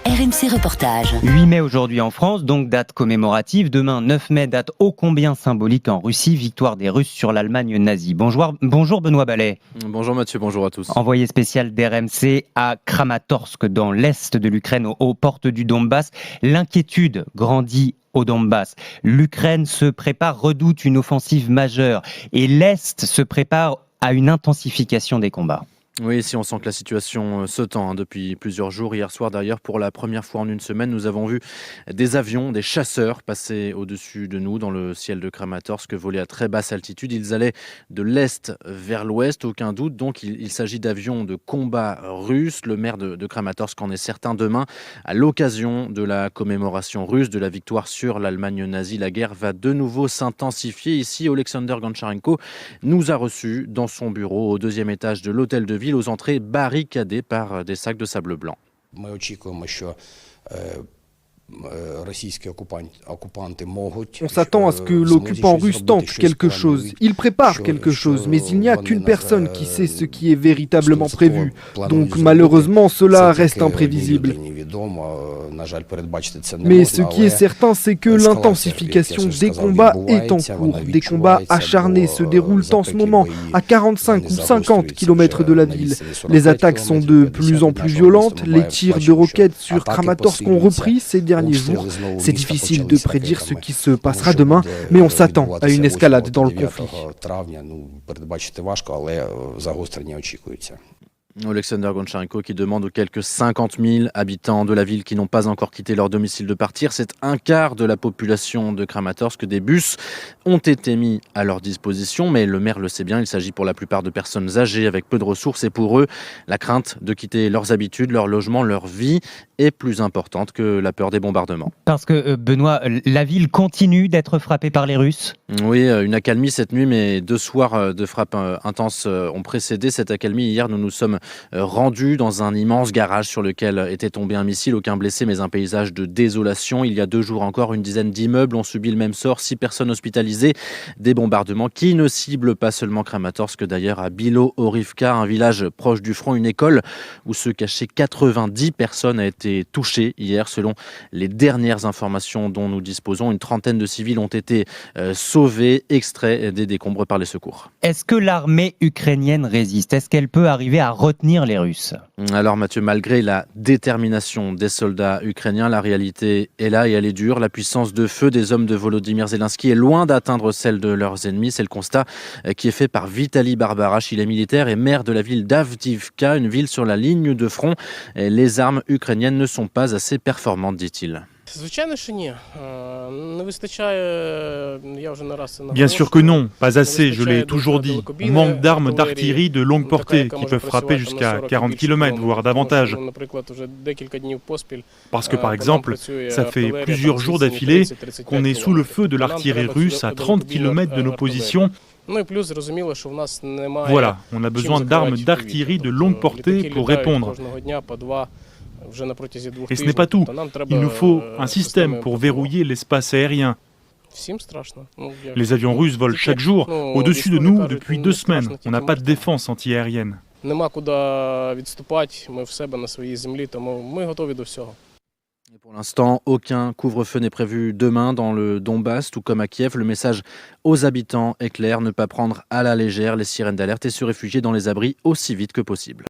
RMC Reportage. 8 mai aujourd'hui en France, donc date commémorative. Demain, 9 mai, date ô combien symbolique en Russie, victoire des Russes sur l'Allemagne nazie. Bonjour Benoît Ballet. Bonjour Mathieu, bonjour à tous. Envoyé spécial d'RMC à Kramatorsk, dans l'est de l'Ukraine, aux portes du Donbass. L'inquiétude grandit au Donbass. L'Ukraine se prépare, redoute une offensive majeure. Et l'Est se prépare à une intensification des combats. Oui, ici on sent que la situation se tend depuis plusieurs jours. Hier soir d'ailleurs, pour la première fois en une semaine, nous avons vu des avions, des chasseurs passer au-dessus de nous dans le ciel de Kramatorsk, volés à très basse altitude. Ils allaient de l'est vers l'ouest, aucun doute. Donc il s'agit d'avions de combat russes. Le maire de Kramatorsk en est certain. Demain, à l'occasion de la commémoration russe de la victoire sur l'Allemagne nazie, la guerre va de nouveau s'intensifier. Ici, Oleksandr Goncharenko nous a reçus dans son bureau au 2e étage de l'hôtel de ville, aux entrées barricadées par des sacs de sable blanc. On s'attend à ce que l'occupant russe tente quelque chose. Il prépare quelque chose, mais il n'y a qu'une personne qui sait ce qui est véritablement prévu. Donc malheureusement, cela reste imprévisible. Mais ce qui est certain, c'est que l'intensification des combats est en cours. Des combats acharnés se déroulent en ce moment à 45 ou 50 km de la ville. Les attaques sont de plus en plus violentes. Les tirs de roquettes sur Kramatorsk ont repris ces derniers jours. C'est difficile de prédire ce qui se passera demain, mais on s'attend à une escalade dans le conflit. Oleksandr Goncharenko qui demande aux quelques 50 000 habitants de la ville qui n'ont pas encore quitté leur domicile de partir. C'est un quart de la population de Kramatorsk. Des bus ont été mis à leur disposition, mais le maire le sait bien, il s'agit pour la plupart de personnes âgées avec peu de ressources, et pour eux, la crainte de quitter leurs habitudes, leur logement, leur vie est plus importante que la peur des bombardements. Parce que, Benoît, la ville continue d'être frappée par les Russes ? Oui, une accalmie cette nuit, mais 2 soirs de frappes intenses ont précédé cette accalmie. Hier, nous nous sommes rendus dans un immense garage sur lequel était tombé un missile. Aucun blessé, mais un paysage de désolation. Il y a 2 jours encore, une dizaine d'immeubles ont subi le même sort. 6 personnes hospitalisées. Des bombardements qui ne ciblent pas seulement Kramatorsk, d'ailleurs à Bilo-Orivka, un village proche du front, une école où se cachaient 90 personnes a été touchée hier. Selon les dernières informations dont nous disposons, une trentaine de civils ont été sauvés, extraits des décombres par les secours. Est-ce que l'armée ukrainienne résiste ? Est-ce qu'elle peut arriver à retenir les Russes ? Alors Mathieu, malgré la détermination des soldats ukrainiens, la réalité est là et elle est dure. La puissance de feu des hommes de Volodymyr Zelensky est loin d'atteindre celle de leurs ennemis. C'est le constat qui est fait par Vitaly Barbarash. Il est militaire et maire de la ville d'Avdiivka, une ville sur la ligne de front. Les armes ukrainiennes ne sont pas assez performantes, dit-il. Bien sûr que non, pas assez, je l'ai toujours dit. On manque d'armes d'artillerie de longue portée qui peuvent frapper jusqu'à 40 km, voire davantage. Parce que par exemple, ça fait plusieurs jours d'affilée qu'on est sous le feu de l'artillerie russe à 30 km de nos positions. Voilà, on a besoin d'armes d'artillerie de longue portée pour répondre. Et ce n'est pas tout. Il nous faut un système pour verrouiller l'espace aérien. Les avions russes volent chaque jour au-dessus de nous depuis 2 semaines. On n'a pas de défense antiaérienne. Et pour l'instant, aucun couvre-feu n'est prévu demain dans le Donbass, tout comme à Kiev. Le message aux habitants est clair, ne pas prendre à la légère les sirènes d'alerte et se réfugier dans les abris aussi vite que possible.